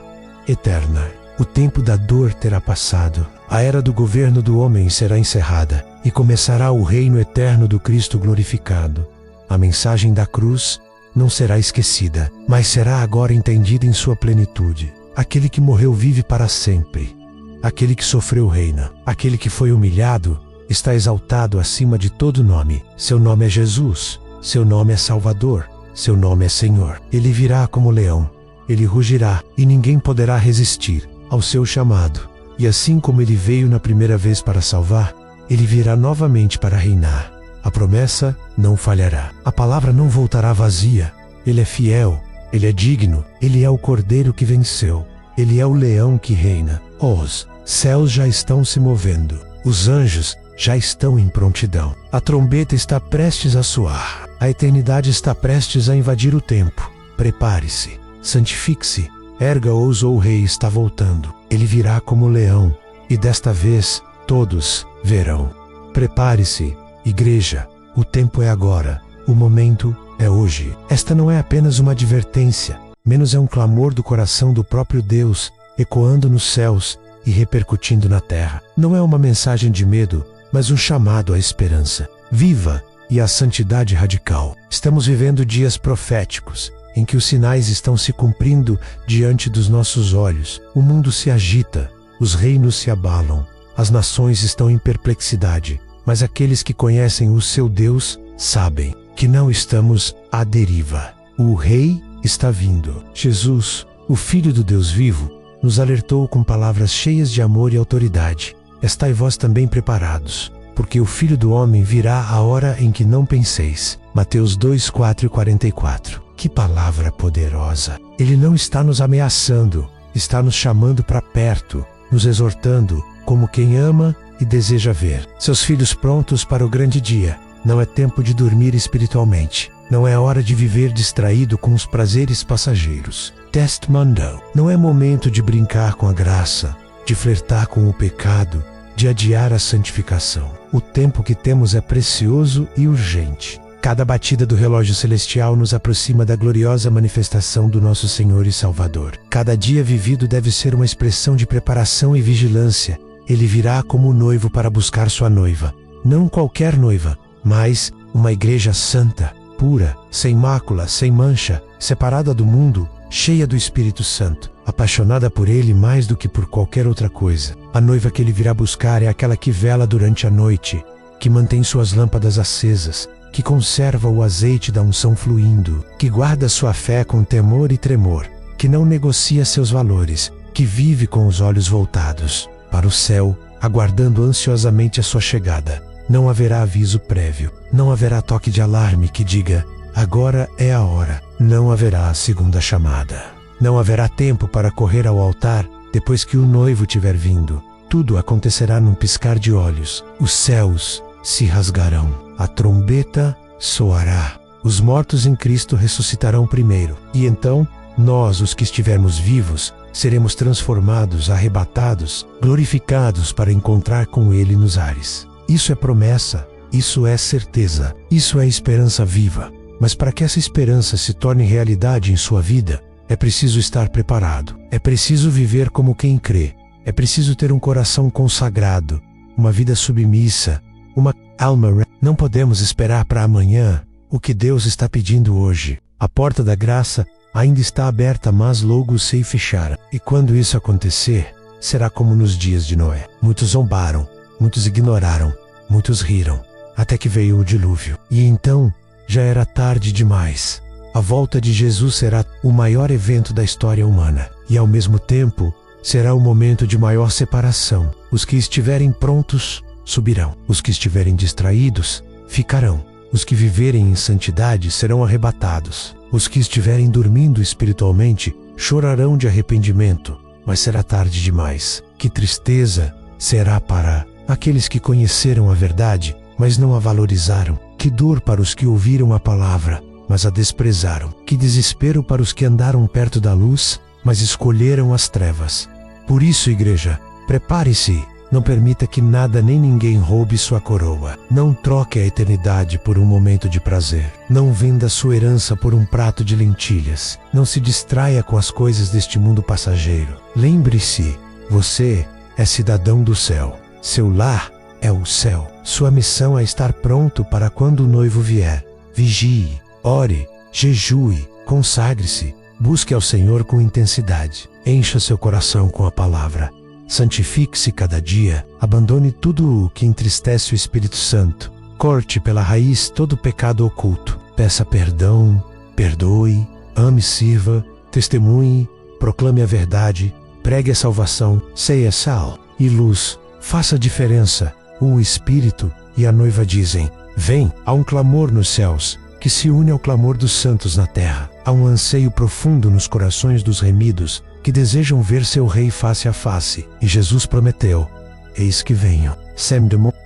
eterna. O tempo da dor terá passado, a era do governo do homem será encerrada, e começará o reino eterno do Cristo glorificado. A mensagem da cruz não será esquecida, mas será agora entendida em sua plenitude. Aquele que morreu vive para sempre. Aquele que sofreu reina. Aquele que foi humilhado está exaltado acima de todo nome. Seu nome é Jesus. Seu nome é Salvador. Seu nome é Senhor. Ele virá como leão. Ele rugirá, e ninguém poderá resistir ao seu chamado. E assim como ele veio na primeira vez para salvar, ele virá novamente para reinar. A promessa não falhará. A palavra não voltará vazia. Ele é fiel. Ele é digno. Ele é o cordeiro que venceu. Ele é o leão que reina. Os céus já estão se movendo. Os anjos já estão em prontidão. A trombeta está prestes a soar. A eternidade está prestes a invadir o tempo. Prepare-se. Santifique-se. Erga-os, ou o rei está voltando. Ele virá como leão. E desta vez, todos verão. Prepare-se, igreja. O tempo é agora. O momento é hoje. Esta não é apenas uma advertência, menos é um clamor do coração do próprio Deus, ecoando nos céus e repercutindo na terra. Não é uma mensagem de medo, mas um chamado à esperança viva e à santidade radical. Estamos vivendo dias proféticos, em que os sinais estão se cumprindo diante dos nossos olhos. O mundo se agita, os reinos se abalam, as nações estão em perplexidade, mas aqueles que conhecem o seu Deus sabem que não estamos à deriva. O Rei está vindo. Jesus, o Filho do Deus vivo, nos alertou com palavras cheias de amor e autoridade. Estai vós também preparados, porque o Filho do Homem virá a hora em que não penseis. Mateus 2:4-44. Que palavra poderosa! Ele não está nos ameaçando, está nos chamando para perto, nos exortando como quem ama e deseja ver seus filhos prontos para o grande dia. Não é tempo de dormir espiritualmente. Não é hora de viver distraído com os prazeres passageiros. Test Mundo. Não é momento de brincar com a graça, de flertar com o pecado, de adiar a santificação. O tempo que temos é precioso e urgente. Cada batida do relógio celestial nos aproxima da gloriosa manifestação do nosso Senhor e Salvador. Cada dia vivido deve ser uma expressão de preparação e vigilância. Ele virá como o noivo para buscar sua noiva. Não qualquer noiva, mas uma igreja santa, pura, sem mácula, sem mancha, separada do mundo, cheia do Espírito Santo, apaixonada por Ele mais do que por qualquer outra coisa. A noiva que Ele virá buscar é aquela que vela durante a noite, que mantém suas lâmpadas acesas, que conserva o azeite da unção fluindo, que guarda sua fé com temor e tremor, que não negocia seus valores, que vive com os olhos voltados para o céu, aguardando ansiosamente a sua chegada. Não haverá aviso prévio, não haverá toque de alarme que diga, agora é a hora. Não haverá a segunda chamada. Não haverá tempo para correr ao altar depois que o noivo tiver vindo. Tudo acontecerá num piscar de olhos. Os céus se rasgarão, a trombeta soará. Os mortos em Cristo ressuscitarão primeiro, e então nós, os que estivermos vivos, seremos transformados, arrebatados, glorificados para encontrar com Ele nos ares. Isso é promessa, isso é certeza, isso é esperança viva. Mas para que essa esperança se torne realidade em sua vida, é preciso estar preparado. É preciso viver como quem crê. É preciso ter um coração consagrado, uma vida submissa, uma alma. Não podemos esperar para amanhã o que Deus está pedindo hoje. A porta da graça ainda está aberta, mas logo se fechará. E quando isso acontecer, será como nos dias de Noé. Muitos zombaram, muitos ignoraram, muitos riram, até que veio o dilúvio. E então, já era tarde demais. A volta de Jesus será o maior evento da história humana. E ao mesmo tempo, será o momento de maior separação. Os que estiverem prontos, subirão. Os que estiverem distraídos, ficarão. Os que viverem em santidade serão arrebatados. Os que estiverem dormindo espiritualmente, chorarão de arrependimento. Mas será tarde demais. Que tristeza será para aqueles que conheceram a verdade, mas não a valorizaram. Que dor para os que ouviram a palavra, mas a desprezaram. Que desespero para os que andaram perto da luz, mas escolheram as trevas. Por isso, igreja, prepare-se. Não permita que nada nem ninguém roube sua coroa. Não troque a eternidade por um momento de prazer. Não venda sua herança por um prato de lentilhas. Não se distraia com as coisas deste mundo passageiro. Lembre-se, você é cidadão do céu. Seu lar é o céu. Sua missão é estar pronto para quando o noivo vier. Vigie, ore, jejue, consagre-se. Busque ao Senhor com intensidade. Encha seu coração com a palavra. Santifique-se cada dia, abandone tudo o que entristece o Espírito Santo. Corte pela raiz todo pecado oculto. Peça perdão, perdoe, ame, sirva, testemunhe, proclame a verdade, pregue a salvação, seja sal e luz. Faça diferença. O Espírito e a noiva dizem, vem. Há um clamor nos céus, que se une ao clamor dos santos na terra. Há um anseio profundo nos corações dos remidos, que desejam ver seu rei face a face. E Jesus prometeu, eis que venho.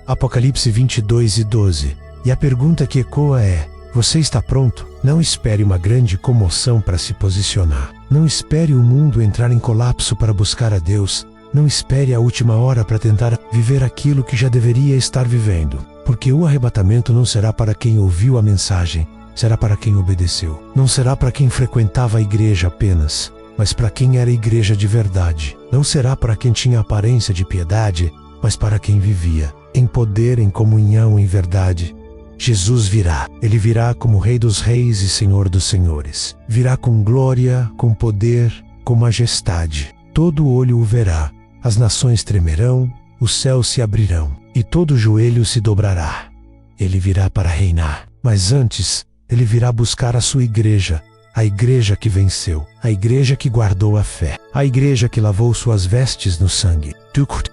Apocalipse 22:12. E a pergunta que ecoa é, você está pronto? Não espere uma grande comoção para se posicionar. Não espere o mundo entrar em colapso para buscar a Deus. Não espere a última hora para tentar viver aquilo que já deveria estar vivendo. Porque o arrebatamento não será para quem ouviu a mensagem, será para quem obedeceu. Não será para quem frequentava a igreja apenas, mas para quem era igreja de verdade. Não será para quem tinha aparência de piedade, mas para quem vivia em poder, em comunhão, em verdade. Jesus virá. Ele virá como Rei dos Reis e Senhor dos Senhores. Virá com glória, com poder, com majestade. Todo olho o verá. As nações tremerão, os céus se abrirão, e todo joelho se dobrará. Ele virá para reinar. Mas antes, ele virá buscar a sua igreja. A igreja que venceu, a igreja que guardou a fé, a igreja que lavou suas vestes no sangue,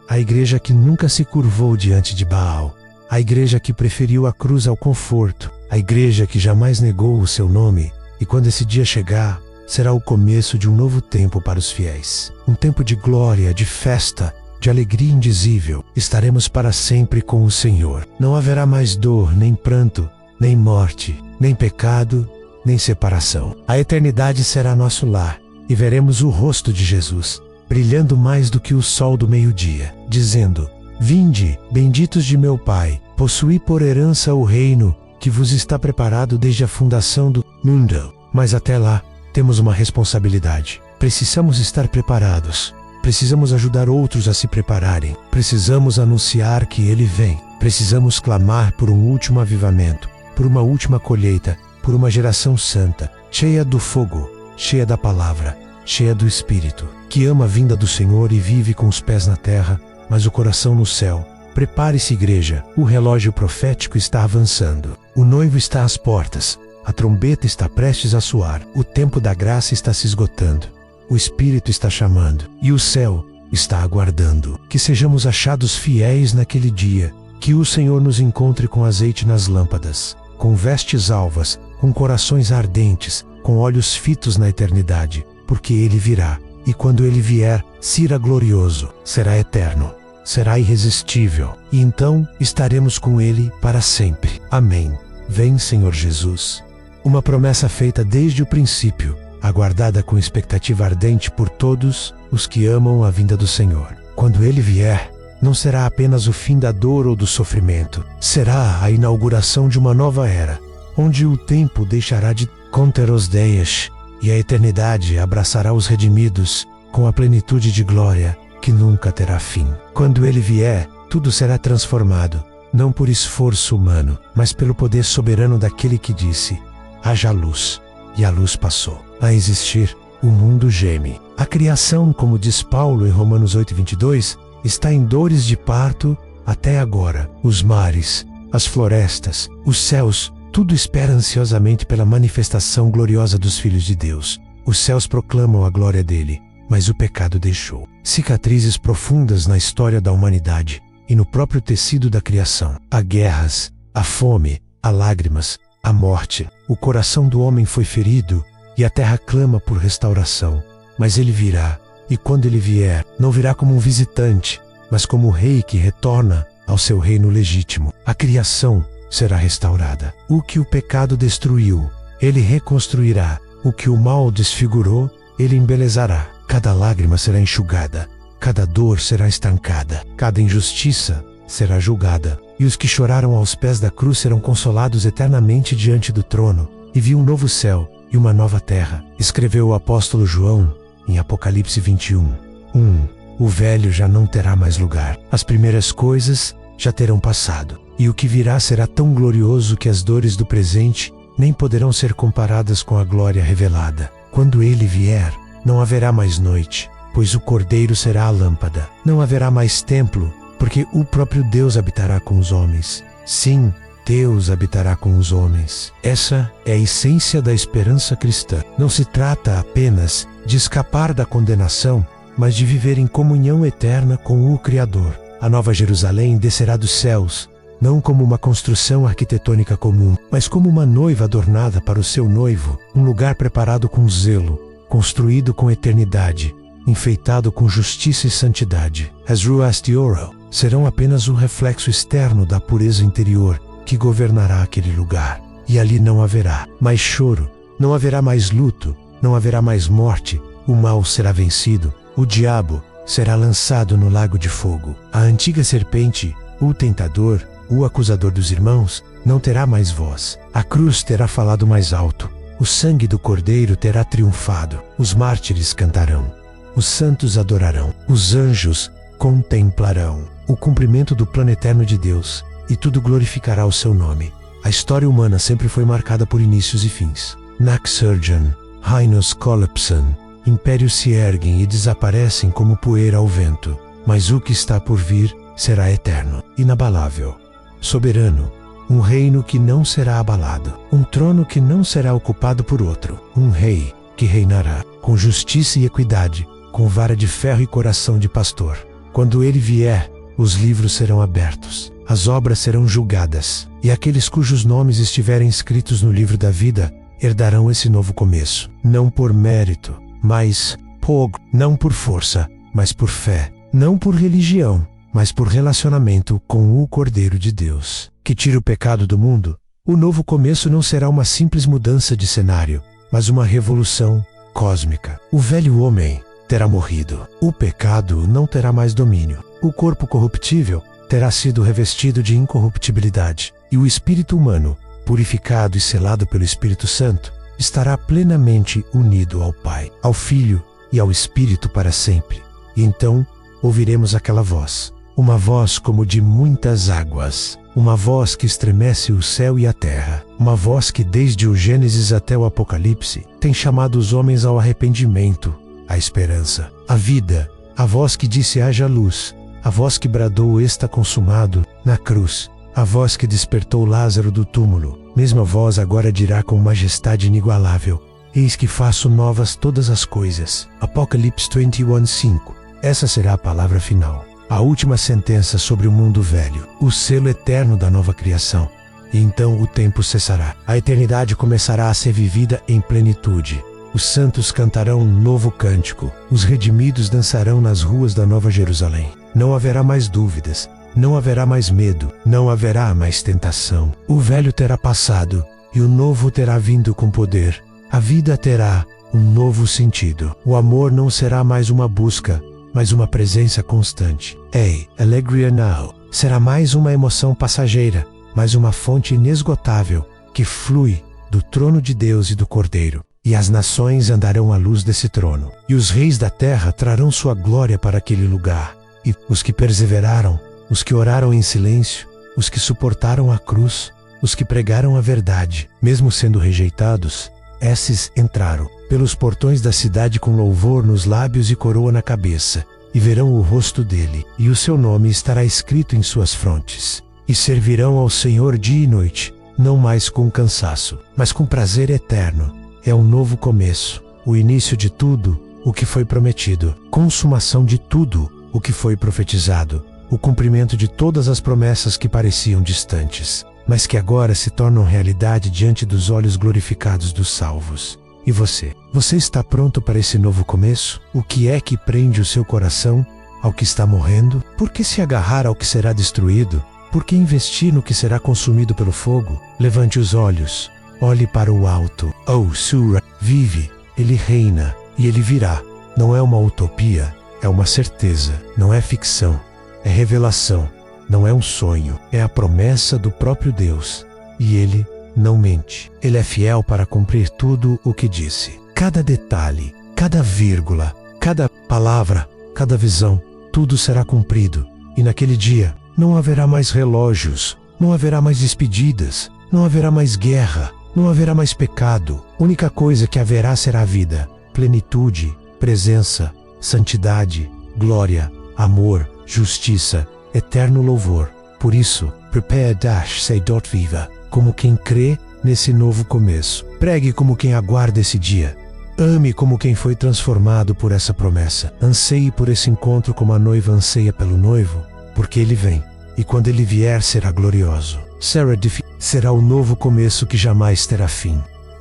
a igreja que nunca se curvou diante de Baal, a igreja que preferiu a cruz ao conforto, a igreja que jamais negou o seu nome, e quando esse dia chegar, será o começo de um novo tempo para os fiéis. Um tempo de glória, de festa, de alegria indizível. Estaremos para sempre com o Senhor. Não haverá mais dor, nem pranto, nem morte, nem pecado, nem separação. A eternidade será nosso lar, e veremos o rosto de Jesus, brilhando mais do que o sol do meio-dia, dizendo, vinde, benditos de meu Pai, possuí por herança o reino que vos está preparado desde a fundação do mundo. Mas até lá, temos uma responsabilidade. Precisamos estar preparados. Precisamos ajudar outros a se prepararem. Precisamos anunciar que Ele vem. Precisamos clamar por um último avivamento, por uma última colheita, por uma geração santa, cheia do fogo, cheia da palavra, cheia do Espírito, que ama a vinda do Senhor e vive com os pés na terra, mas o coração no céu. Prepare-se, igreja, o relógio profético está avançando. O noivo está às portas, a trombeta está prestes a soar, o tempo da graça está se esgotando, o Espírito está chamando, e o céu está aguardando. Que sejamos achados fiéis naquele dia, que o Senhor nos encontre com azeite nas lâmpadas, com vestes alvas, com corações ardentes, com olhos fitos na eternidade, porque Ele virá, e quando Ele vier, será glorioso, será eterno, será irresistível, e então estaremos com Ele para sempre. Amém. Vem, Senhor Jesus. Uma promessa feita desde o princípio, aguardada com expectativa ardente por todos os que amam a vinda do Senhor. Quando Ele vier, não será apenas o fim da dor ou do sofrimento, será a inauguração de uma nova era, onde o tempo deixará de conter os dias, e a eternidade abraçará os redimidos com a plenitude de glória que nunca terá fim. Quando Ele vier, tudo será transformado, não por esforço humano, mas pelo poder soberano daquele que disse: haja luz, e a luz passou a existir. O mundo geme. A criação, como diz Paulo em Romanos 8:22, está em dores de parto até agora. Os mares, as florestas, os céus, tudo espera ansiosamente pela manifestação gloriosa dos filhos de Deus. Os céus proclamam a glória dele, mas o pecado deixou cicatrizes profundas na história da humanidade e no próprio tecido da criação. Há guerras, há fome, há lágrimas, há morte. O coração do homem foi ferido e a terra clama por restauração. Mas ele virá, e quando ele vier, não virá como um visitante, mas como o rei que retorna ao seu reino legítimo. A criação será restaurada. O que o pecado destruiu, ele reconstruirá. O que o mal desfigurou, ele embelezará. Cada lágrima será enxugada, cada dor será estancada, cada injustiça será julgada. E os que choraram aos pés da cruz serão consolados eternamente diante do trono. E vi um novo céu e uma nova terra, escreveu o apóstolo João em Apocalipse 21:1. O velho já não terá mais lugar. As primeiras coisas já terão passado. E o que virá será tão glorioso que as dores do presente nem poderão ser comparadas com a glória revelada. Quando ele vier, não haverá mais noite, pois o Cordeiro será a lâmpada. Não haverá mais templo, porque o próprio Deus habitará com os homens. Sim, Deus habitará com os homens. Essa é a essência da esperança cristã. Não se trata apenas de escapar da condenação, mas de viver em comunhão eterna com o Criador. A Nova Jerusalém descerá dos céus, não como uma construção arquitetônica comum, mas como uma noiva adornada para o seu noivo, um lugar preparado com zelo, construído com eternidade, enfeitado com justiça e santidade. As ruas de ouro serão apenas um reflexo externo da pureza interior que governará aquele lugar. E ali não haverá mais choro, não haverá mais luto, não haverá mais morte. O mal será vencido, o diabo será lançado no lago de fogo. A antiga serpente, o tentador, o acusador dos irmãos, não terá mais voz. A cruz terá falado mais alto. O sangue do Cordeiro terá triunfado. Os mártires cantarão. Os santos adorarão. Os anjos contemplarão o cumprimento do plano eterno de Deus, e tudo glorificará o seu nome. A história humana sempre foi marcada por inícios e fins. Naxurgen, reinos collapsam, impérios se erguem e desaparecem como poeira ao vento, mas o que está por vir será eterno, inabalável, soberano, um reino que não será abalado, um trono que não será ocupado por outro, um rei que reinará com justiça e equidade, com vara de ferro e coração de pastor. Quando ele vier, os livros serão abertos, as obras serão julgadas, e aqueles cujos nomes estiverem escritos no livro da vida herdarão esse novo começo, não por mérito, mas não por força, mas por fé, não por religião, mas por relacionamento com o Cordeiro de Deus, que tira o pecado do mundo. O novo começo não será uma simples mudança de cenário, mas uma revolução cósmica. O velho homem terá morrido, o pecado não terá mais domínio, o corpo corruptível terá sido revestido de incorruptibilidade, e o espírito humano, purificado e selado pelo Espírito Santo, estará plenamente unido ao Pai, ao Filho e ao Espírito para sempre. E então ouviremos aquela voz: uma voz como de muitas águas, uma voz que estremece o céu e a terra, uma voz que desde o Gênesis até o Apocalipse tem chamado os homens ao arrependimento, à esperança, à vida, a voz que disse haja luz, a voz que bradou está consumado na cruz, a voz que despertou Lázaro do túmulo, mesma voz agora dirá com majestade inigualável: eis que faço novas todas as coisas. Apocalipse 21:5. Essa será a palavra final, a última sentença sobre o mundo velho, o selo eterno da nova criação. E então o tempo cessará. A eternidade começará a ser vivida em plenitude. Os santos cantarão um novo cântico. Os redimidos dançarão nas ruas da Nova Jerusalém. Não haverá mais dúvidas. Não haverá mais medo. Não haverá mais tentação. O velho terá passado e o novo terá vindo com poder. A vida terá um novo sentido. O amor não será mais uma busca, mas uma presença constante. Ei, Alegria Now será mais uma emoção passageira, mas uma fonte inesgotável que flui do trono de Deus e do Cordeiro. E as nações andarão à luz desse trono. E os reis da terra trarão sua glória para aquele lugar. E os que perseveraram, os que oraram em silêncio, os que suportaram a cruz, os que pregaram a verdade, mesmo sendo rejeitados, esses entraram pelos portões da cidade com louvor nos lábios e coroa na cabeça, e verão o rosto dele, e o seu nome estará escrito em suas frontes. E servirão ao Senhor dia e noite, não mais com cansaço, mas com prazer eterno. É um novo começo, o início de tudo o que foi prometido, consumação de tudo o que foi profetizado, o cumprimento de todas as promessas que pareciam distantes, mas que agora se tornam realidade diante dos olhos glorificados dos salvos. E você? Você está pronto para esse novo começo? O que é que prende o seu coração ao que está morrendo? Por que se agarrar ao que será destruído? Por que investir no que será consumido pelo fogo? Levante os olhos. Olhe para o alto. Oh, Surah, vive, ele reina, e ele virá. Não é uma utopia, é uma certeza. Não é ficção, é revelação. Não é um sonho, é a promessa do próprio Deus. E ele não mente. Ele é fiel para cumprir tudo o que disse. Cada detalhe, cada vírgula, cada palavra, cada visão, tudo será cumprido. E naquele dia, não haverá mais relógios, não haverá mais despedidas, não haverá mais guerra, não haverá mais pecado. A única coisa que haverá será a vida, plenitude, presença, santidade, glória, amor, justiça, eterno louvor. Por isso, prepare-se.viva, como quem crê nesse novo começo. Pregue como quem aguarda esse dia. Ame como quem foi transformado por essa promessa. Anseie por esse encontro como a noiva anseia pelo noivo, porque ele vem. E quando ele vier, será glorioso. Será o novo começo que jamais terá fim.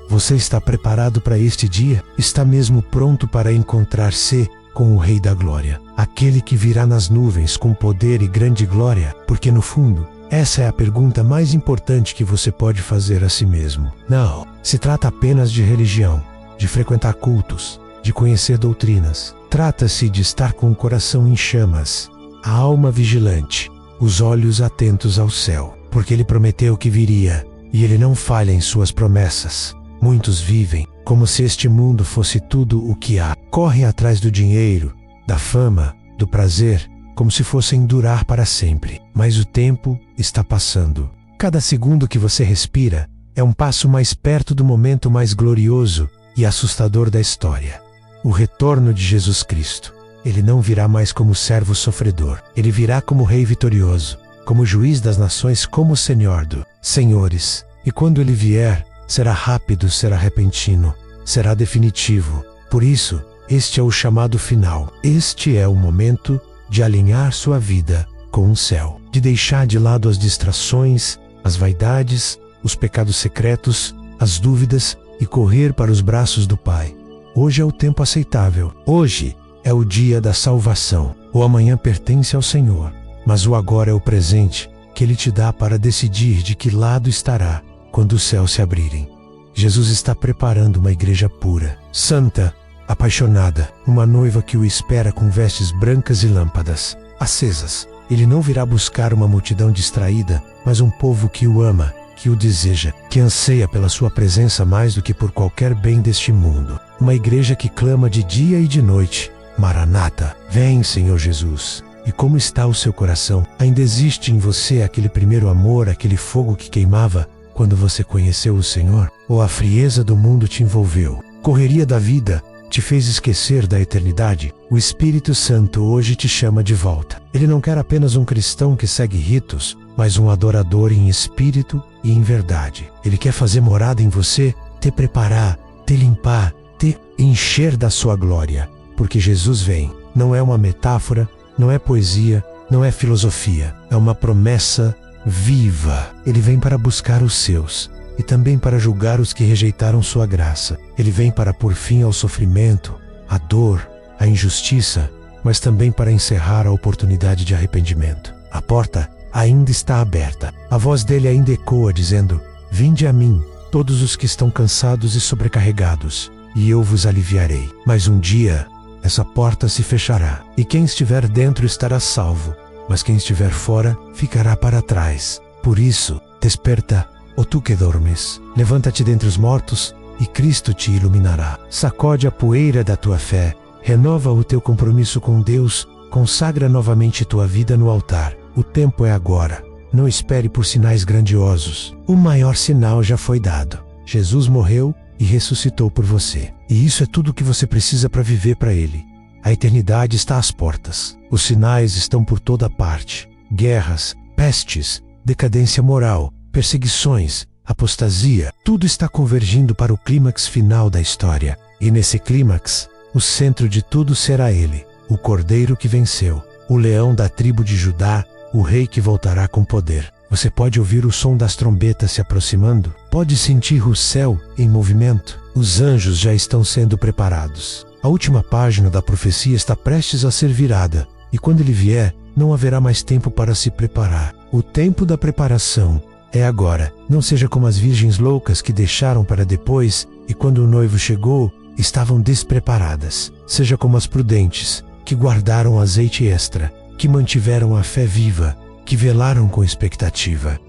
Você está preparado para este dia? Está mesmo pronto para encontrar-se com o Rei da Glória, aquele que virá nas nuvens com poder e grande glória? Porque no fundo, essa é a pergunta mais importante que você pode fazer a si mesmo. Não se trata apenas de religião, de frequentar cultos, de conhecer doutrinas. Trata-se de estar com o coração em chamas, a alma vigilante, os olhos atentos ao céu, porque ele prometeu que viria, e ele não falha em suas promessas. Muitos vivem como se este mundo fosse tudo o que há. Correm atrás do dinheiro, da fama, do prazer, como se fossem durar para sempre. Mas o tempo está passando. Cada segundo que você respira é um passo mais perto do momento mais glorioso e assustador da história. O retorno de Jesus Cristo. Ele não virá mais como servo sofredor. Ele virá como rei vitorioso, como juiz das nações, como senhor dos senhores. E quando ele vier, será rápido, será repentino, será definitivo. Por isso, este é o chamado final. Este é o momento de alinhar sua vida com o céu, de deixar de lado as distrações, as vaidades, os pecados secretos, as dúvidas e correr para os braços do Pai. Hoje é o tempo aceitável. Hoje é o dia da salvação. O amanhã pertence ao Senhor, mas o agora é o presente que Ele te dá para decidir de que lado estará quando os céus se abrirem. Jesus está preparando uma igreja pura, santa, apaixonada, uma noiva que o espera com vestes brancas e lâmpadas acesas. Ele não virá buscar uma multidão distraída, mas um povo que o ama, que o deseja, que anseia pela sua presença mais do que por qualquer bem deste mundo. Uma igreja que clama de dia e de noite: Maranata, vem, Senhor Jesus. E como está o seu coração? Ainda existe em você aquele primeiro amor, aquele fogo que queimava quando você conheceu o Senhor? Ou a frieza do mundo te envolveu? Correria da vida te fez esquecer da eternidade? O Espírito Santo hoje te chama de volta. Ele não quer apenas um cristão que segue ritos, mas um adorador em espírito e em verdade. Ele quer fazer morada em você, te preparar, te limpar, te encher da sua glória. Porque Jesus vem. Não é uma metáfora, não é poesia, não é filosofia. É uma promessa viva. Ele vem para buscar os seus e também para julgar os que rejeitaram sua graça. Ele vem para pôr fim ao sofrimento, à dor, à injustiça, mas também para encerrar a oportunidade de arrependimento. A porta ainda está aberta. A voz dele ainda ecoa dizendo: vinde a mim, todos os que estão cansados e sobrecarregados, e eu vos aliviarei. Mas um dia essa porta se fechará, e quem estiver dentro estará salvo, mas quem estiver fora ficará para trás. Por isso, desperta, ó tu que dormes, levanta-te dentre os mortos, e Cristo te iluminará. Sacode a poeira da tua fé, renova o teu compromisso com Deus, consagra novamente tua vida no altar. O tempo é agora. Não espere por sinais grandiosos. O maior sinal já foi dado. Jesus morreu e ressuscitou por você. E isso é tudo o que você precisa para viver para Ele. A eternidade está às portas. Os sinais estão por toda parte. Guerras, pestes, decadência moral, perseguições, apostasia. Tudo está convergindo para o clímax final da história. E nesse clímax, o centro de tudo será Ele, o Cordeiro que venceu, o leão da tribo de Judá, o rei que voltará com poder. Você pode ouvir o som das trombetas se aproximando? Pode sentir o céu em movimento? Os anjos já estão sendo preparados. A última página da profecia está prestes a ser virada, e quando ele vier, não haverá mais tempo para se preparar. O tempo da preparação é agora. Não seja como as virgens loucas que deixaram para depois, e quando o noivo chegou, estavam despreparadas. Seja como as prudentes, que guardaram azeite extra, que mantiveram a fé viva, que velaram com expectativa.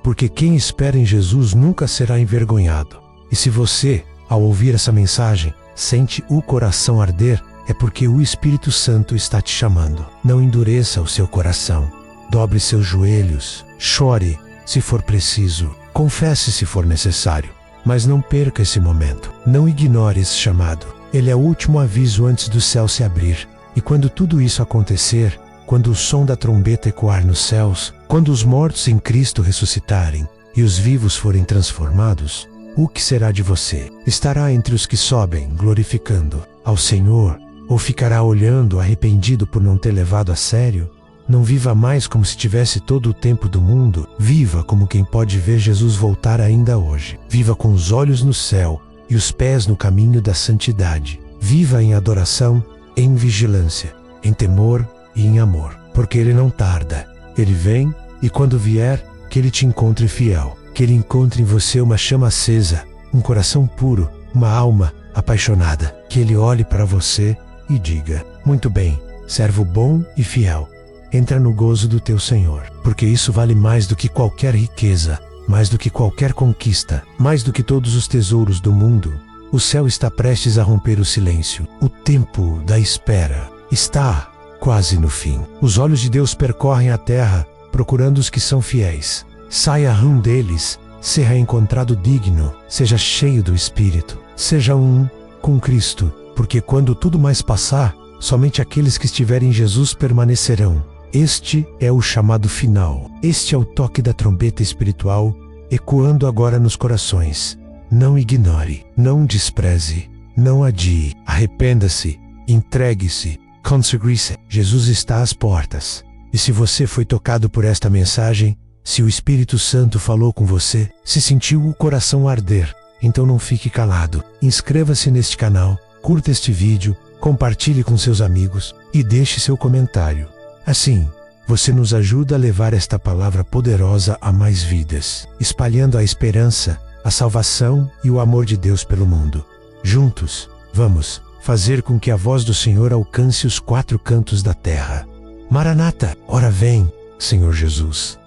Porque quem espera em Jesus nunca será envergonhado. E se você, ao ouvir essa mensagem, sente o coração arder, é porque o Espírito Santo está te chamando. Não endureça o seu coração. Dobre seus joelhos. Chore, se for preciso. Confesse se for necessário. Mas não perca esse momento. Não ignore esse chamado. Ele é o último aviso antes do céu se abrir. E quando tudo isso acontecer, quando o som da trombeta ecoar nos céus, quando os mortos em Cristo ressuscitarem e os vivos forem transformados, o que será de você? Estará entre os que sobem, glorificando ao Senhor, ou ficará olhando, arrependido por não ter levado a sério? Não viva mais como se tivesse todo o tempo do mundo. Viva como quem pode ver Jesus voltar ainda hoje. Viva com os olhos no céu e os pés no caminho da santidade. Viva em adoração, em vigilância, em temor e em amor, porque Ele não tarda. Ele vem, e quando vier, que Ele te encontre fiel, que Ele encontre em você uma chama acesa, um coração puro, uma alma apaixonada, que Ele olhe para você e diga: muito bem, servo bom e fiel, entra no gozo do teu Senhor, porque isso vale mais do que qualquer riqueza, mais do que qualquer conquista, mais do que todos os tesouros do mundo. O céu está prestes a romper o silêncio. O tempo da espera está quase no fim. Os olhos de Deus percorrem a terra, procurando os que são fiéis. Saia um deles, seja encontrado digno, seja cheio do Espírito, seja um com Cristo, porque quando tudo mais passar, somente aqueles que estiverem em Jesus permanecerão. Este é o chamado final. Este é o toque da trombeta espiritual, ecoando agora nos corações. Não ignore, não despreze, não adie. Arrependa-se, entregue-se, consagre-se. Jesus está às portas. E se você foi tocado por esta mensagem, se o Espírito Santo falou com você, se sentiu o coração arder, então não fique calado. Inscreva-se neste canal, curta este vídeo, compartilhe com seus amigos e deixe seu comentário. Assim, você nos ajuda a levar esta palavra poderosa a mais vidas, espalhando a esperança, a salvação e o amor de Deus pelo mundo. Juntos, vamos fazer com que a voz do Senhor alcance os quatro cantos da terra. Maranata, ora vem, Senhor Jesus.